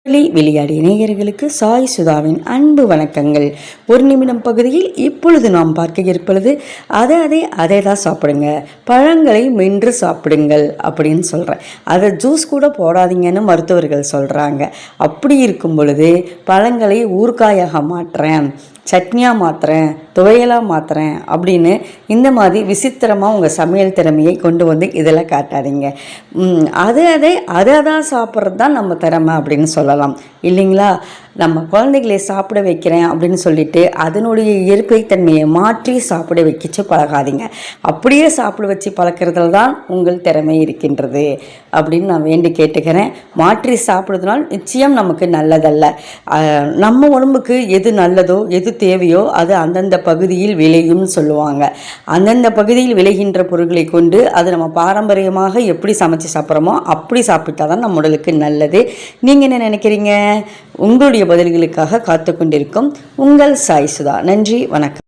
விளையாடிய நேயர்களுக்கு சாய் சுதாவின் அன்பு வணக்கங்கள். ஒரு நிமிடம் பகுதியில் இப்பொழுது நாம் பார்க்க இருப்பது அதை தான் சாப்பிடுங்க, பழங்களை மென்று சாப்பிடுங்கள் அப்படின்னு சொல்கிறேன். அதை ஜூஸ் கூட போடாதீங்கன்னு மருத்துவர்கள் சொல்கிறாங்க. அப்படி இருக்கும் பொழுது பழங்களை ஊறுகாயாக மாற்றுறேன், சட்னியாக மாற்றுறேன், துவையலாக மாற்றுறேன் அப்படின்னு இந்த மாதிரி விசித்திரமாக உங்கள் சமையல் திறமையை கொண்டு வந்து இதில் காட்டாதீங்க. அதை தான் சாப்பிட்றது தான் நம்ம திறமை அப்படின்னு சொல்லலாம் இல்லைங்களா? நம்ம குழந்தைகளை சாப்பிட வைக்கிறேன் அப்படின்னு சொல்லிட்டு அதனுடைய இயற்கை தன்மையை மாற்றி சாப்பிட வச்சு பழகாதீங்க. அப்படியே சாப்பிட வச்சு பழக்கிறதுல தான் உங்கள் திறமை இருக்கின்றது அப்படின்னு நான் வேண்டி கேட்டுக்கிறேன். மாற்றி சாப்பிட்றதுனால் நிச்சயம் நமக்கு நல்லதல்ல. நம்ம உடம்புக்கு எது நல்லதோ எது தேவையோ அது அந்தந்த பகுதியில் விளையும்னு சொல்லுவாங்க. அந்தந்த பகுதியில் விளைகின்ற பொருட்களை கொண்டு அது நம்ம பாரம்பரியமாக எப்படி சமைச்சு சாப்பிட்றோமோ அப்படி சாப்பிட்டா தான் நம்ம உடலுக்கு நல்லது. நீங்கள் என்ன நினைக்கிறீங்க? உங்களுடைய பதில்களுக்காக காத்து கொண்டிருக்கும் உங்கள் சாய் சுதா. நன்றி, வணக்கம்.